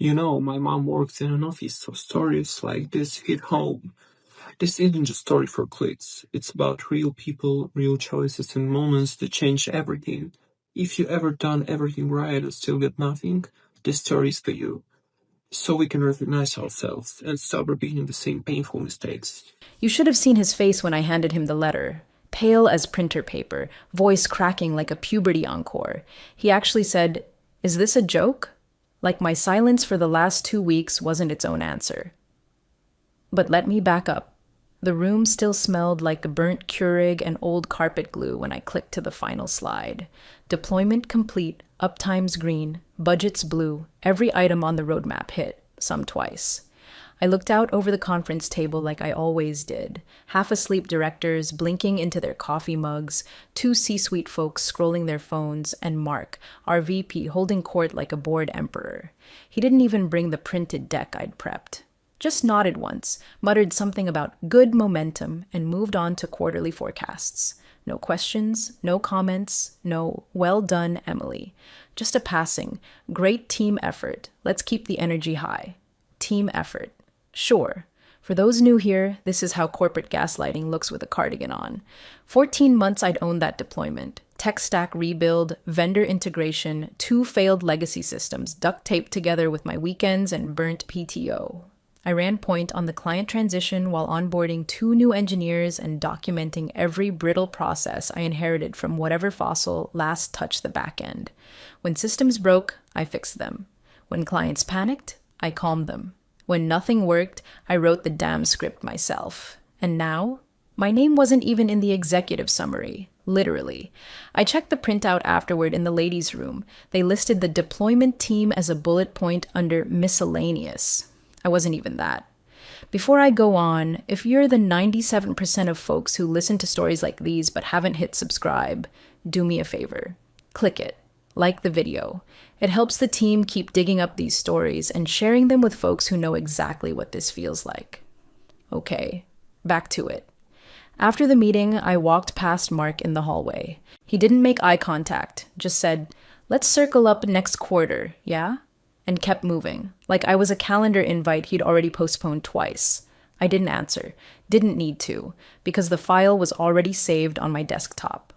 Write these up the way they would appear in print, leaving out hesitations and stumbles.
My mom works in an office, so stories like this hit home. This isn't just story for clicks. It's about real people, real choices, and moments that change everything. If you ever done everything right and still get nothing, this story is for you. So we can recognize ourselves and stop repeating the same painful mistakes. You should have seen his face when I handed him the letter. Pale as printer paper, voice cracking like a puberty encore. He actually said, "Is this a joke?" Like my silence for the last 2 weeks wasn't its own answer. But let me back up. The room still smelled like burnt Keurig and old carpet glue when I clicked to the final slide. Deployment complete, uptimes green, budgets blue, every item on the roadmap hit, some twice. I looked out over the conference table like I always did. Half asleep directors blinking into their coffee mugs, two C-suite folks scrolling their phones, and Mark, our VP, holding court like a bored emperor. He didn't even bring the printed deck I'd prepped. Just nodded once, muttered something about good momentum, and moved on to quarterly forecasts. No questions, no comments, no "well done, Emily." Just a passing, "great team effort. Let's keep the energy high." Team effort. Sure. For those new here, this is how corporate gaslighting looks with a cardigan on. 14 months I'd owned that deployment. Tech stack rebuild, vendor integration, 2 failed legacy systems duct taped together with my weekends and burnt PTO. I ran point on the client transition while onboarding 2 new engineers and documenting every brittle process I inherited from whatever fossil last touched the back end. When systems broke, I fixed them. When clients panicked, I calmed them. When nothing worked, I wrote the damn script myself. And now, my name wasn't even in the executive summary, literally. I checked the printout afterward in the ladies' room. They listed the deployment team as a bullet point under miscellaneous. I wasn't even that. Before I go on, if you're the 97% of folks who listen to stories like these but haven't hit subscribe, do me a favor. Click it. Like the video. It helps the team keep digging up these stories and sharing them with folks who know exactly what this feels like. Okay, back to it. After the meeting, I walked past Mark in the hallway. He didn't make eye contact, just said, "Let's circle up next quarter, yeah?" And kept moving, like I was a calendar invite he'd already postponed twice. I didn't answer, didn't need to, because the file was already saved on my desktop.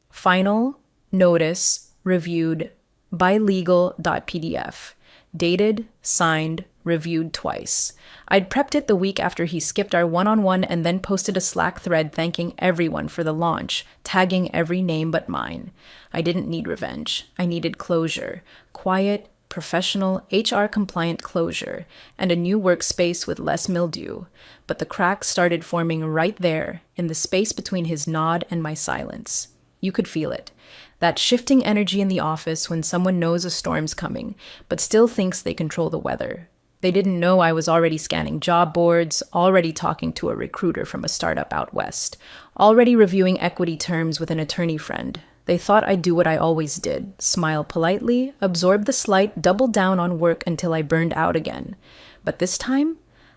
Final, notice, reviewed, bilegal.pdf. Dated, signed, reviewed twice. I'd prepped it the week after he skipped our one-on-one and then posted a Slack thread thanking everyone for the launch, tagging every name but mine. I didn't need revenge. I needed closure. Quiet, professional, HR-compliant closure, and a new workspace with less mildew. But the cracks started forming right there, in the space between his nod and my silence. You could feel it. That shifting energy in the office when someone knows a storm's coming, but still thinks they control the weather. They didn't know I was already scanning job boards, already talking to a recruiter from a startup out west, already reviewing equity terms with an attorney friend. They thought I'd do what I always did, smile politely, absorb the slight, double down on work until I burned out again. But this time,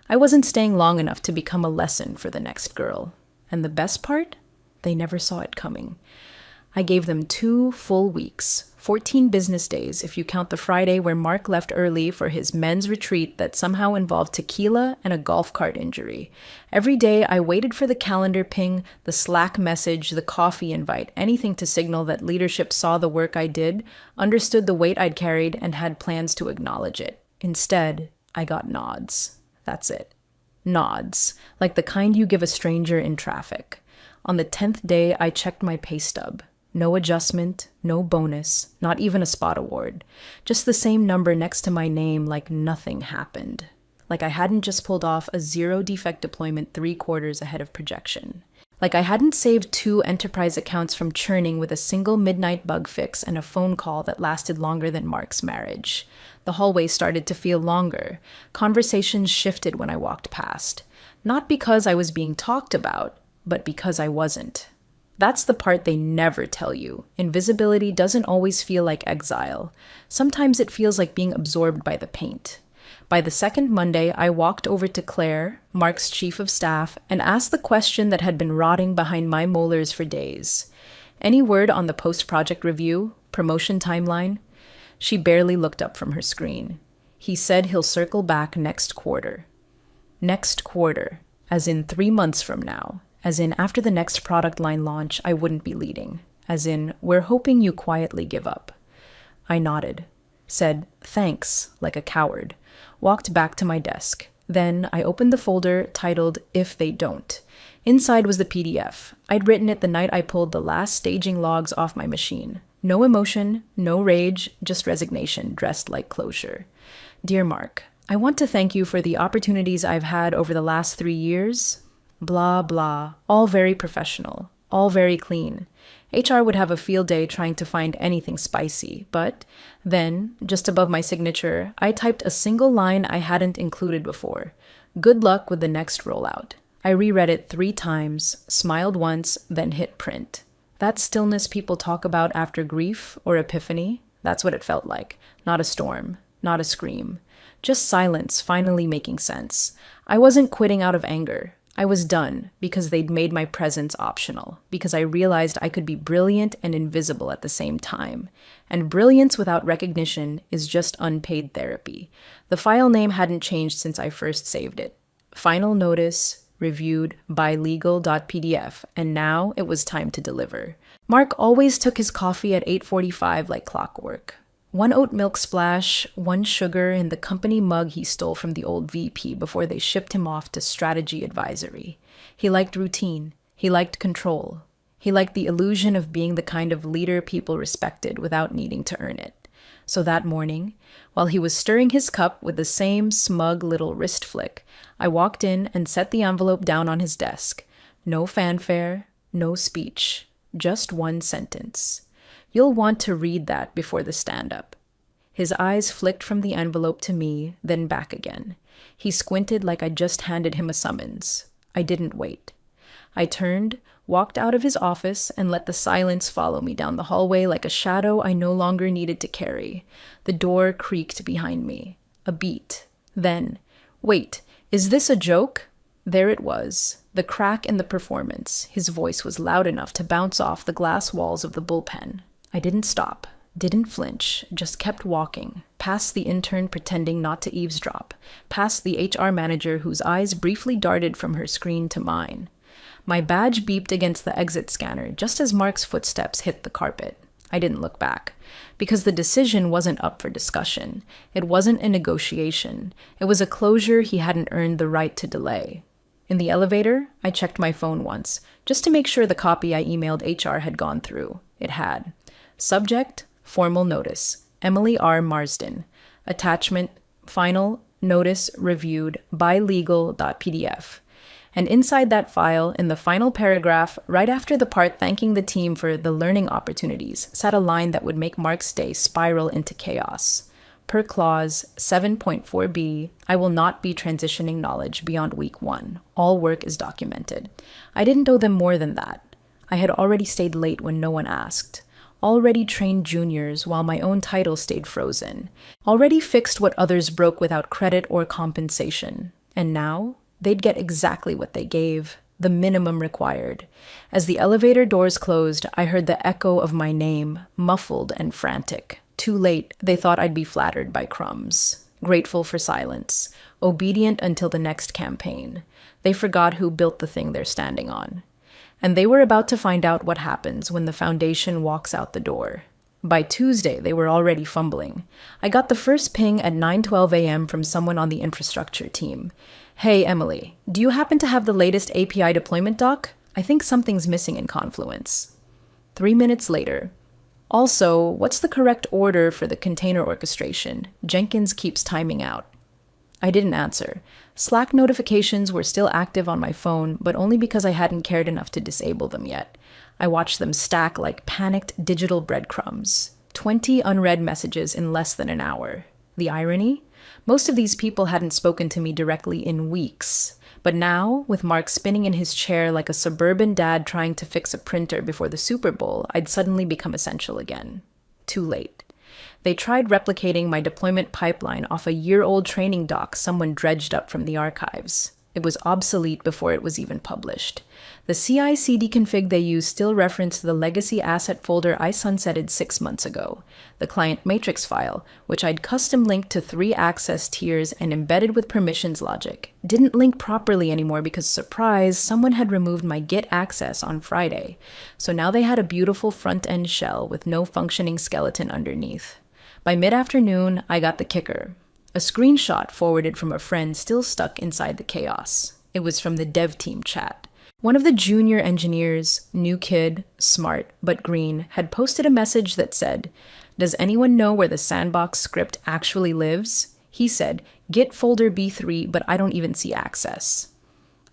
I wasn't staying long enough to become a lesson for the next girl. And the best part? They never saw it coming. I gave them 2 full weeks, 14 business days if you count the Friday where Mark left early for his men's retreat that somehow involved tequila and a golf cart injury. Every day I waited for the calendar ping, the Slack message, the coffee invite, anything to signal that leadership saw the work I did, understood the weight I'd carried, and had plans to acknowledge it. Instead, I got nods. That's it. Nods, like the kind you give a stranger in traffic. On the 10th day, I checked my pay stub. No adjustment, no bonus, not even a spot award. Just the same number next to my name like nothing happened. Like I hadn't just pulled off a 0-defect deployment 3 quarters ahead of projection. Like I hadn't saved 2 enterprise accounts from churning with a single midnight bug fix and a phone call that lasted longer than Mark's marriage. The hallway started to feel longer. Conversations shifted when I walked past. Not because I was being talked about, but because I wasn't. That's the part they never tell you. Invisibility doesn't always feel like exile. Sometimes it feels like being absorbed by the paint. By the second Monday, I walked over to Claire, Mark's chief of staff, and asked the question that had been rotting behind my molars for days. Any word on the post-project review? Promotion timeline? She barely looked up from her screen. He said he'll circle back next quarter. Next quarter, as in 3 months from now, as in after the next product line launch, I wouldn't be leading, as in we're hoping you quietly give up. I nodded, said thanks like a coward, walked back to my desk. Then I opened the folder titled If They Don't. Inside was the PDF. I'd written it the night I pulled the last staging logs off my machine. No emotion, no rage, just resignation dressed like closure. Dear Mark, I want to thank you for the opportunities I've had over the last 3 years. Blah, blah. All very professional. All very clean. HR would have a field day trying to find anything spicy, but then, just above my signature, I typed a single line I hadn't included before. Good luck with the next rollout. I reread it 3 times, smiled once, then hit print. That stillness people talk about after grief or epiphany, that's what it felt like. Not a storm, not a scream. Just silence finally making sense. I wasn't quitting out of anger. I was done because they'd made my presence optional, because I realized I could be brilliant and invisible at the same time. And brilliance without recognition is just unpaid therapy. The file name hadn't changed since I first saved it. Final notice, reviewed by legal.pdf, and now it was time to deliver. Mark always took his coffee at 8:45 like clockwork. 1 oat milk splash, 1 sugar in the company mug he stole from the old VP before they shipped him off to strategy advisory. He liked routine. He liked control. He liked the illusion of being the kind of leader people respected without needing to earn it. So that morning, while he was stirring his cup with the same smug little wrist flick, I walked in and set the envelope down on his desk. No fanfare, no speech, just 1 sentence. You'll want to read that before the stand-up. His eyes flicked from the envelope to me, then back again. He squinted like I'd just handed him a summons. I didn't wait. I turned, walked out of his office, and let the silence follow me down the hallway like a shadow I no longer needed to carry. The door creaked behind me. A beat. Then, wait, is this a joke? There it was, the crack in the performance. His voice was loud enough to bounce off the glass walls of the bullpen. I didn't stop, didn't flinch, just kept walking, past the intern pretending not to eavesdrop, past the HR manager whose eyes briefly darted from her screen to mine. My badge beeped against the exit scanner just as Mark's footsteps hit the carpet. I didn't look back, because the decision wasn't up for discussion. It wasn't a negotiation. It was a closure he hadn't earned the right to delay. In the elevator, I checked my phone once, just to make sure the copy I emailed HR had gone through. It had. Subject, formal notice, Emily R. Marsden. Attachment, final notice reviewed by legal.pdf. And inside that file, in the final paragraph, right after the part thanking the team for the learning opportunities, sat a line that would make Mark's day spiral into chaos. Per clause 7.4b, I will not be transitioning knowledge beyond week 1. All work is documented. I didn't owe them more than that. I had already stayed late when no one asked. Already trained juniors while my own title stayed frozen. Already fixed what others broke without credit or compensation. And now, they'd get exactly what they gave, the minimum required. As the elevator doors closed, I heard the echo of my name, muffled and frantic. Too late, they thought I'd be flattered by crumbs. Grateful for silence. Obedient until the next campaign. They forgot who built the thing they're standing on. And they were about to find out what happens when the foundation walks out the door. By Tuesday, they were already fumbling. I got the first ping at 9:12 a.m. from someone on the infrastructure team. Hey, Emily, do you happen to have the latest API deployment doc? I think something's missing in Confluence. 3 minutes later. Also, what's the correct order for the container orchestration? Jenkins keeps timing out. I didn't answer. Slack notifications were still active on my phone, but only because I hadn't cared enough to disable them yet. I watched them stack like panicked digital breadcrumbs. 20 unread messages in less than an hour. The irony? Most of these people hadn't spoken to me directly in weeks. But now, with Mark spinning in his chair like a suburban dad trying to fix a printer before the Super Bowl, I'd suddenly become essential again. Too late. They tried replicating my deployment pipeline off a year-old training doc someone dredged up from the archives. It was obsolete before it was even published. The CI/CD config they use still referenced the legacy asset folder I sunsetted 6 months ago, the client matrix file, which I'd custom linked to 3 access tiers and embedded with permissions logic. Didn't link properly anymore because, surprise, someone had removed my Git access on Friday. So now they had a beautiful front-end shell with no functioning skeleton underneath. By mid-afternoon, I got the kicker. A screenshot forwarded from a friend still stuck inside the chaos. It was from the dev team chat. One of the junior engineers, new kid, smart, but green, had posted a message that said, "Does anyone know where the sandbox script actually lives?" He said, "Git folder B3, but I don't even see access."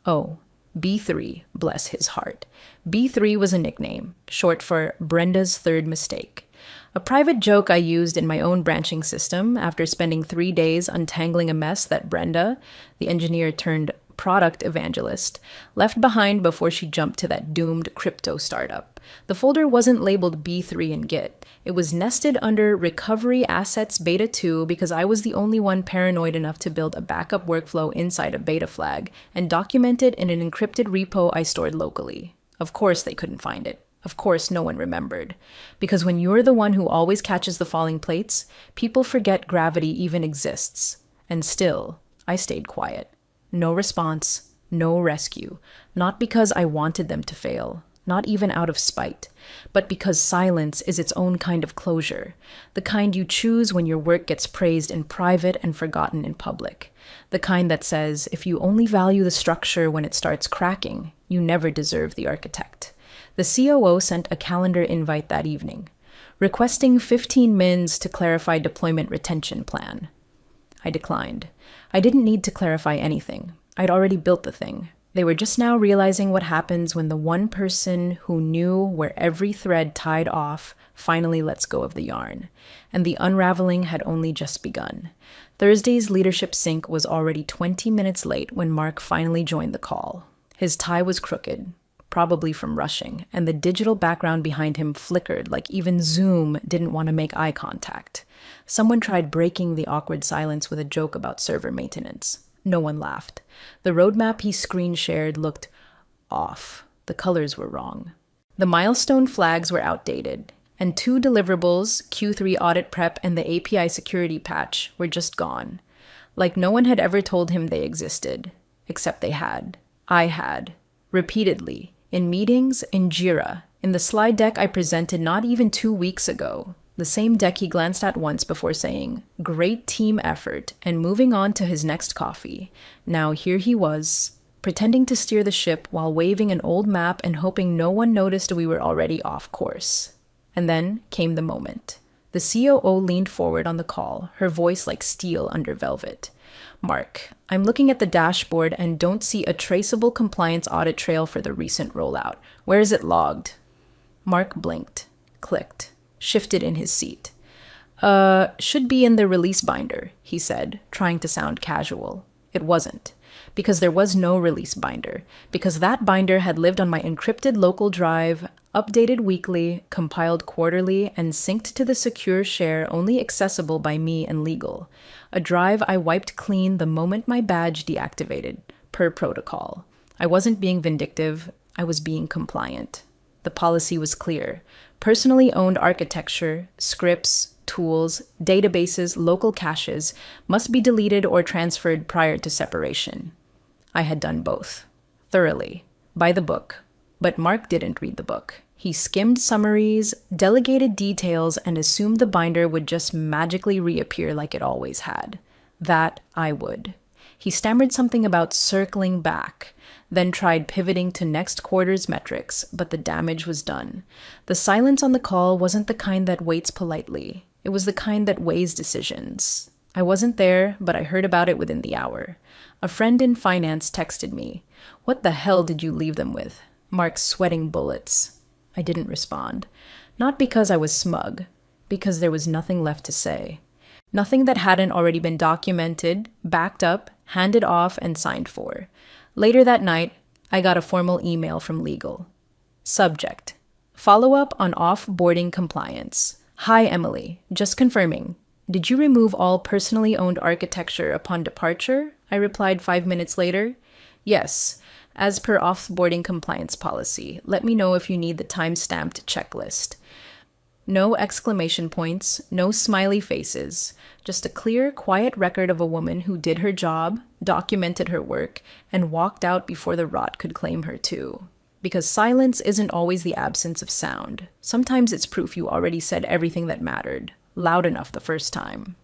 Oh, B3, bless his heart. B3 was a nickname, short for Brenda's third mistake. A private joke I used in my own branching system after spending 3 days untangling a mess that Brenda, the engineer turned product evangelist, left behind before she jumped to that doomed crypto startup. The folder wasn't labeled B3 in Git. It was nested under Recovery Assets Beta 2 because I was the only one paranoid enough to build a backup workflow inside a beta flag and document it in an encrypted repo I stored locally. Of course they couldn't find it. Of course, no one remembered. Because when you're the one who always catches the falling plates, people forget gravity even exists. And still, I stayed quiet. No response, no rescue. Not because I wanted them to fail, not even out of spite, but because silence is its own kind of closure, the kind you choose when your work gets praised in private and forgotten in public, the kind that says if you only value the structure when it starts cracking, you never deserve the architect. The COO sent a calendar invite that evening, requesting 15 mins to clarify deployment retention plan. I declined. I didn't need to clarify anything. I'd already built the thing. They were just now realizing what happens when the one person who knew where every thread tied off finally lets go of the yarn. And the unraveling had only just begun. Thursday's leadership sync was already 20 minutes late when Mark finally joined the call. His tie was crooked, probably from rushing, and the digital background behind him flickered like even Zoom didn't want to make eye contact. Someone tried breaking the awkward silence with a joke about server maintenance. No one laughed. The roadmap he screen shared looked off. The colors were wrong. The milestone flags were outdated, and 2 deliverables, Q3 audit prep and the API security patch, were just gone. Like no one had ever told him they existed. Except they had. I had. Repeatedly. In meetings, in Jira, in the slide deck I presented not even 2 weeks ago. The same deck he glanced at once before saying, "Great team effort," and moving on to his next coffee. Now here he was, pretending to steer the ship while waving an old map and hoping no one noticed we were already off course. And then came the moment. The COO leaned forward on the call, her voice like steel under velvet. "Mark, I'm looking at the dashboard and don't see a traceable compliance audit trail for the recent rollout. Where is it logged?" Mark blinked, clicked, shifted in his seat. Should be in the release binder," he said, trying to sound casual. It wasn't. Because there was no release binder. Because that binder had lived on my encrypted local drive, updated weekly, compiled quarterly, and synced to the secure share only accessible by me and legal. A drive I wiped clean the moment my badge deactivated, per protocol. I wasn't being vindictive, I was being compliant. The policy was clear. Personally owned architecture, scripts, tools, databases, local caches must be deleted or transferred prior to separation. I had done both. Thoroughly. By the book. But Mark didn't read the book. He skimmed summaries, delegated details, and assumed the binder would just magically reappear like it always had. That I would. He stammered something about circling back, then tried pivoting to next quarter's metrics, but the damage was done. The silence on the call wasn't the kind that waits politely. It was the kind that weighs decisions. I wasn't there, but I heard about it within the hour. A friend in finance texted me. "What the hell did you leave them with?" Mark's sweating bullets. I didn't respond. Not because I was smug, because there was nothing left to say. Nothing that hadn't already been documented, backed up, handed off, and signed for. Later that night, I got a formal email from legal. Subject: Follow-up on off-boarding compliance. Hi, Emily. Just confirming. Did you remove all personally owned architecture upon departure? I replied 5 minutes later. Yes, as per offboarding compliance policy, let me know if you need the time-stamped checklist. No exclamation points, no smiley faces, just a clear, quiet record of a woman who did her job, documented her work, and walked out before the rot could claim her too. Because silence isn't always the absence of sound. Sometimes it's proof you already said everything that mattered, loud enough the first time.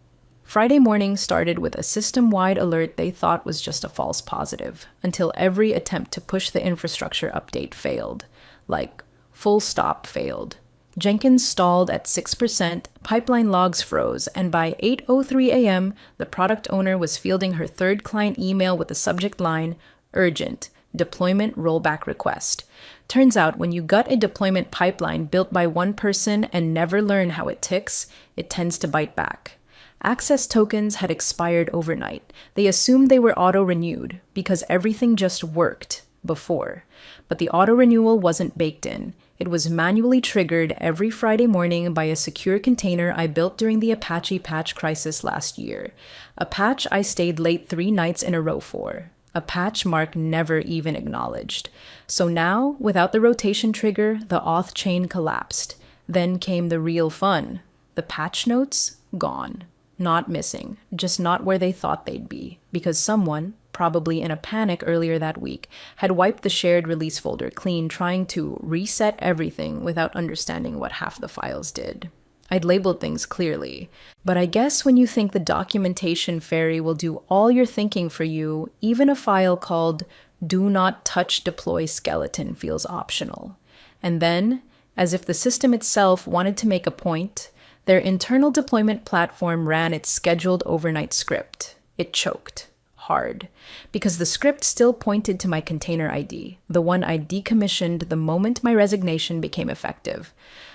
Friday morning started with a system-wide alert they thought was just a false positive, until every attempt to push the infrastructure update failed. Like, full stop failed. Jenkins stalled at 6%, pipeline logs froze, and by 8:03 a.m., the product owner was fielding her third client email with the subject line, Urgent, Deployment Rollback Request. Turns out when you gut a deployment pipeline built by one person and never learn how it ticks, it tends to bite back. Access tokens had expired overnight. They assumed they were auto-renewed because everything just worked before. But the auto-renewal wasn't baked in. It was manually triggered every Friday morning by a secure container I built during the Apache patch crisis last year. A patch I stayed late 3 nights in a row for. A patch Mark never even acknowledged. So now, without the rotation trigger, the auth chain collapsed. Then came the real fun. The patch notes? Gone. Not missing, just not where they thought they'd be, because someone, probably in a panic earlier that week, had wiped the shared release folder clean, trying to reset everything without understanding what half the files did. I'd labeled things clearly, but I guess when you think the documentation fairy will do all your thinking for you, even a file called Do Not Touch Deploy Skeleton feels optional. And then, as if the system itself wanted to make a point, their internal deployment platform ran its scheduled overnight script. It choked. Hard. Because the script still pointed to my container ID, the one I decommissioned the moment my resignation became effective.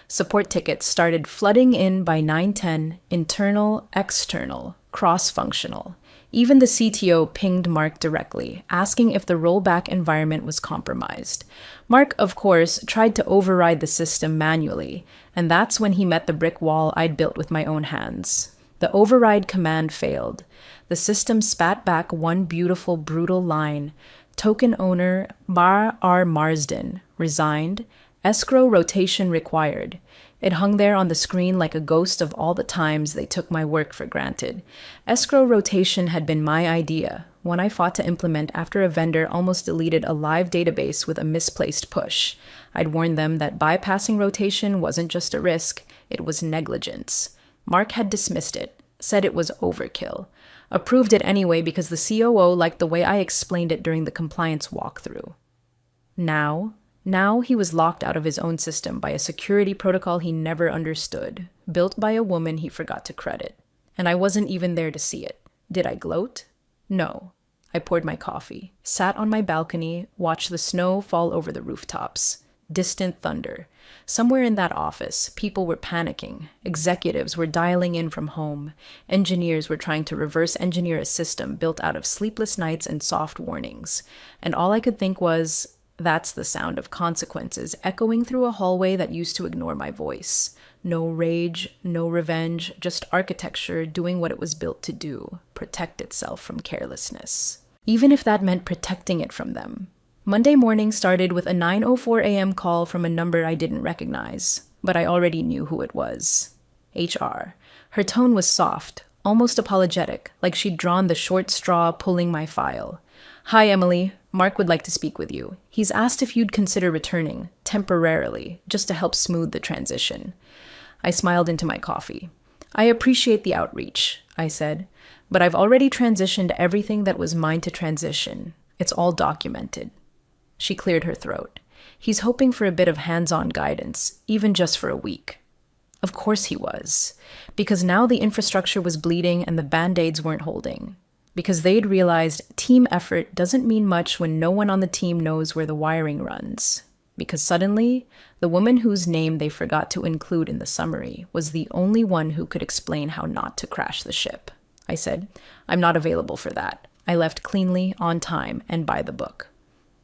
Support tickets started flooding in by 9:10, internal, external, cross-functional. Even the CTO pinged Mark directly, asking if the rollback environment was compromised. Mark, of course, tried to override the system manually, and that's when he met the brick wall I'd built with my own hands. The override command failed. The system spat back one beautiful, brutal line. Token owner Bar R. Marsden resigned. Escrow rotation required. It hung there on the screen like a ghost of all the times they took my work for granted. Escrow rotation had been my idea, one I fought to implement after a vendor almost deleted a live database with a misplaced push. I'd warned them that bypassing rotation wasn't just a risk, it was negligence. Mark had dismissed it, said it was overkill. Approved it anyway because the COO liked the way I explained it during the compliance walkthrough. Now he was locked out of his own system by a security protocol he never understood, built by a woman he forgot to credit. And I wasn't even there to see it. Did I gloat? No. I poured my coffee, sat on my balcony, watched the snow fall over the rooftops. Distant thunder. Somewhere in that office, people were panicking. Executives were dialing in from home. Engineers were trying to reverse engineer a system built out of sleepless nights and soft warnings. And all I could think was, that's the sound of consequences echoing through a hallway that used to ignore my voice. No rage, no revenge, just architecture doing what it was built to do, protect itself from carelessness. Even if that meant protecting it from them. Monday morning started with a 9:04 a.m. call from a number I didn't recognize, but I already knew who it was. HR. Her tone was soft, almost apologetic, like she'd drawn the short straw pulling my file. Hi, Emily. Mark would like to speak with you. He's asked if you'd consider returning, temporarily, just to help smooth the transition. I smiled into my coffee. I appreciate the outreach, I said, but I've already transitioned everything that was mine to transition. It's all documented. She cleared her throat. He's hoping for a bit of hands-on guidance, even just for a week. Of course he was, because now the infrastructure was bleeding and the band-aids weren't holding. Because they'd realized team effort doesn't mean much when no one on the team knows where the wiring runs. Because suddenly, the woman whose name they forgot to include in the summary was the only one who could explain how not to crash the ship. I said, I'm not available for that. I left cleanly, on time, and by the book.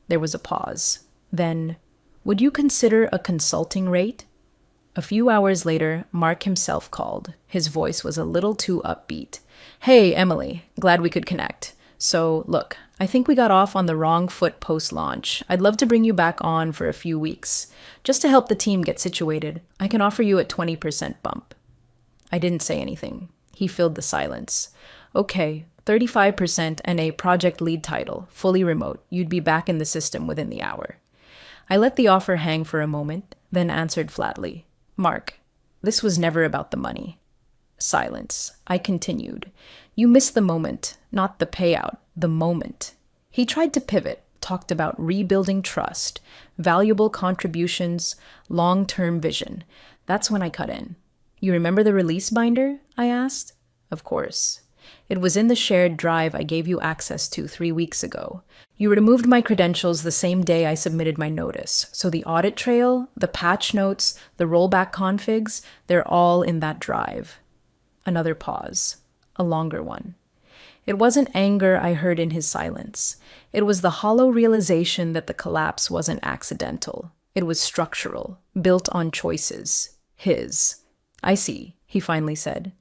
There was a pause. Then, would you consider a consulting rate? A few hours later, Mark himself called. His voice was a little too upbeat. Hey, Emily. Glad we could connect. So, look, I think we got off on the wrong foot post launch. I'd love to bring you back on for a few weeks. Just to help the team get situated, I can offer you a 20% bump. I didn't say anything. He filled the silence. Okay, 35% and a project lead title, fully remote. You'd be back in the system within the hour. I let the offer hang for a moment, then answered flatly. Mark, this was never about the money. Silence. I continued. You missed the moment, not the payout, the moment. He tried to pivot, talked about rebuilding trust, valuable contributions, long-term vision. That's when I cut in. You remember the release binder? I asked. Of course. It was in the shared drive I gave you access to 3 weeks ago. You removed my credentials the same day I submitted my notice, so the audit trail, the patch notes, the rollback configs, they're all in that drive. Another pause. A longer one. It wasn't anger I heard in his silence. It was the hollow realization that the collapse wasn't accidental. It was structural, built on choices. His. I see, he finally said.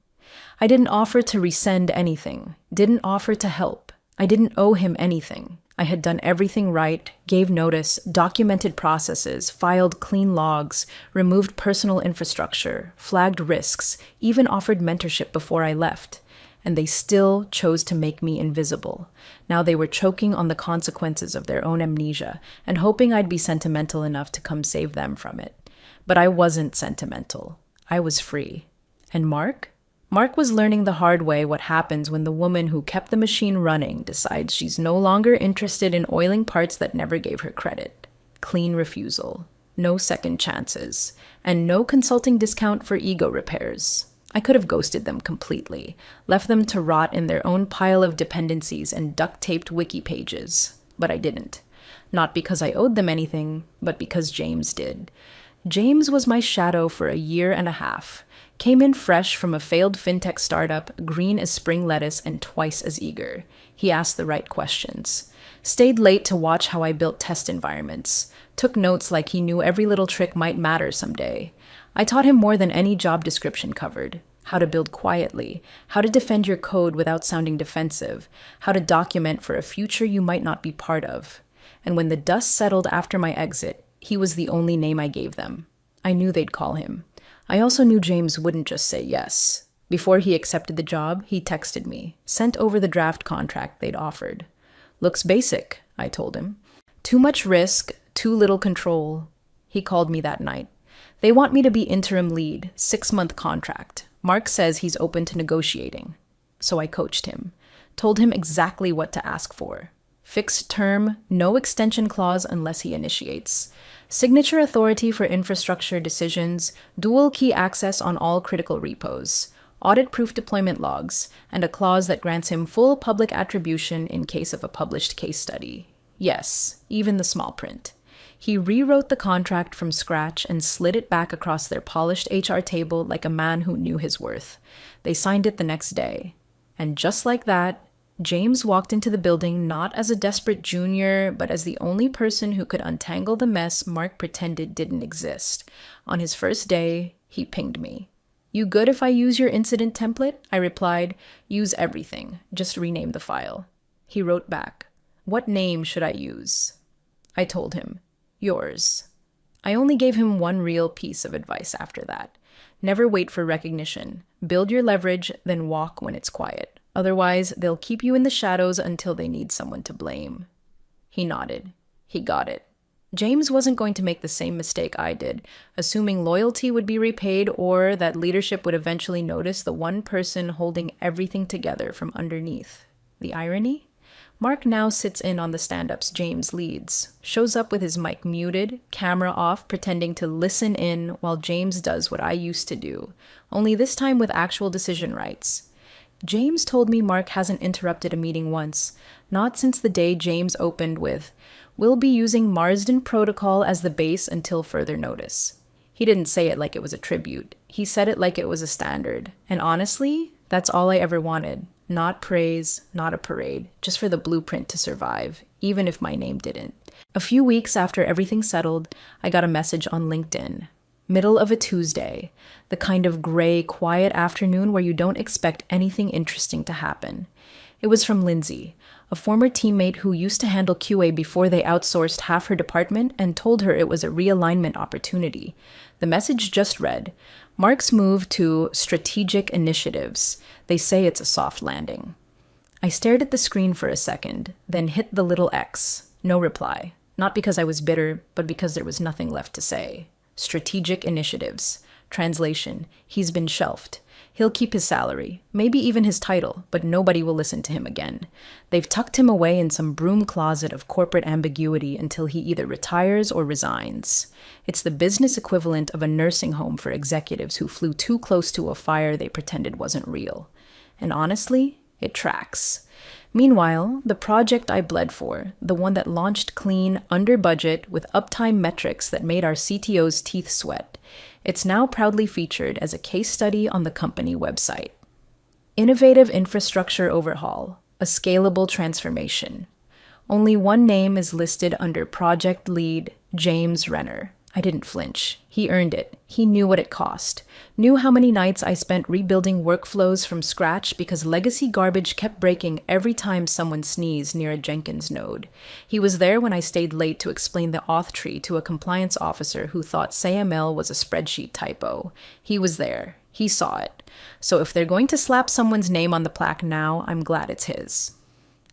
I didn't offer to resend anything, didn't offer to help. I didn't owe him anything. I had done everything right, gave notice, documented processes, filed clean logs, removed personal infrastructure, flagged risks, even offered mentorship before I left. And they still chose to make me invisible. Now they were choking on the consequences of their own amnesia and hoping I'd be sentimental enough to come save them from it. But I wasn't sentimental. I was free. And Mark? Mark was learning the hard way what happens when the woman who kept the machine running decides she's no longer interested in oiling parts that never gave her credit. Clean refusal. No second chances. And no consulting discount for ego repairs. I could have ghosted them completely, left them to rot in their own pile of dependencies and duct-taped wiki pages. But I didn't. Not because I owed them anything, but because James did. James was my shadow for a year and a half. Came in fresh from a failed fintech startup, green as spring lettuce and twice as eager. He asked the right questions. Stayed late to watch how I built test environments. Took notes like he knew every little trick might matter someday. I taught him more than any job description covered. How to build quietly, how to defend your code without sounding defensive, how to document for a future you might not be part of. And when the dust settled after my exit, he was the only name I gave them. I knew they'd call him. I also knew James wouldn't just say yes. Before he accepted the job, he texted me, sent over the draft contract they'd offered. Looks basic, I told him. Too much risk, too little control. He called me that night. They want me to be interim lead, 6-month contract. Mark says he's open to negotiating. So I coached him. Told him exactly what to ask for. Fixed term, no extension clause unless he initiates. Signature authority for infrastructure decisions, dual key access on all critical repos, audit-proof deployment logs, and a clause that grants him full public attribution in case of a published case study. Yes, even the small print. He rewrote the contract from scratch and slid it back across their polished HR table like a man who knew his worth. They signed it the next day. And just like that, James walked into the building not as a desperate junior, but as the only person who could untangle the mess Mark pretended didn't exist. On his first day, he pinged me. You good if I use your incident template? I replied, use everything. Just rename the file. He wrote back, what name should I use? I told him, yours. I only gave him one real piece of advice after that. Never wait for recognition. Build your leverage, then walk when it's quiet. Otherwise, they'll keep you in the shadows until they need someone to blame. He nodded. He got it. James wasn't going to make the same mistake I did, assuming loyalty would be repaid or that leadership would eventually notice the one person holding everything together from underneath. The irony? Mark now sits in on the stand-ups James leads, shows up with his mic muted, camera off, pretending to listen in while James does what I used to do, only this time with actual decision rights. James told me Mark hasn't interrupted a meeting once, not since the day James opened with, "We'll be using Marsden Protocol as the base until further notice." He didn't say it like it was a tribute. He said it like it was a standard. And honestly, that's all I ever wanted. Not praise, not a parade, just for the blueprint to survive, even if my name didn't. A few weeks after everything settled, I got a message on LinkedIn. Middle of a Tuesday, the kind of gray, quiet afternoon where you don't expect anything interesting to happen. It was from Lindsay, a former teammate who used to handle QA before they outsourced half her department and told her it was a realignment opportunity. The message just read, Mark's move to strategic initiatives. They say it's a soft landing. I stared at the screen for a second, then hit the little X. No reply. Not because I was bitter, but because there was nothing left to say. Strategic initiatives. Translation, he's been shelved. He'll keep his salary, maybe even his title, but nobody will listen to him again. They've tucked him away in some broom closet of corporate ambiguity until he either retires or resigns. It's the business equivalent of a nursing home for executives who flew too close to a fire they pretended wasn't real. And honestly, it tracks. Meanwhile, the project I bled for, the one that launched clean, under budget, with uptime metrics that made our CTO's teeth sweat, it's now proudly featured as a case study on the company website. Innovative infrastructure overhaul, a scalable transformation. Only one name is listed under project lead, James Renner. I didn't flinch. He earned it. He knew what it cost. Knew how many nights I spent rebuilding workflows from scratch because legacy garbage kept breaking every time someone sneezed near a Jenkins node. He was there when I stayed late to explain the auth tree to a compliance officer who thought SAML was a spreadsheet typo. He was there. He saw it. So if they're going to slap someone's name on the plaque now, I'm glad it's his.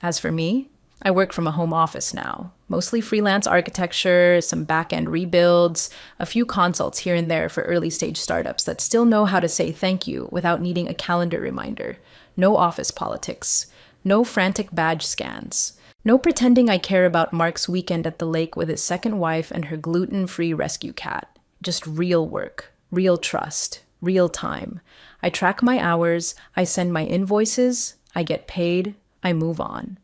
As for me, I work from a home office now. Mostly freelance architecture, some back-end rebuilds, a few consults here and there for early-stage startups that still know how to say thank you without needing a calendar reminder. No office politics. No frantic badge scans. No pretending I care about Mark's weekend at the lake with his second wife and her gluten-free rescue cat. Just real work, real trust, real time. I track my hours, I send my invoices, I get paid, I move on.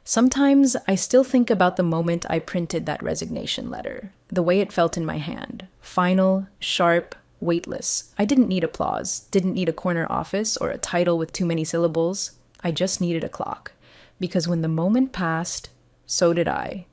Sometimes I still think about the moment I printed that resignation letter, the way it felt in my hand. Final, sharp, weightless. I didn't need applause, didn't need a corner office or a title with too many syllables. I just needed a clock. Because when the moment passed, so did I.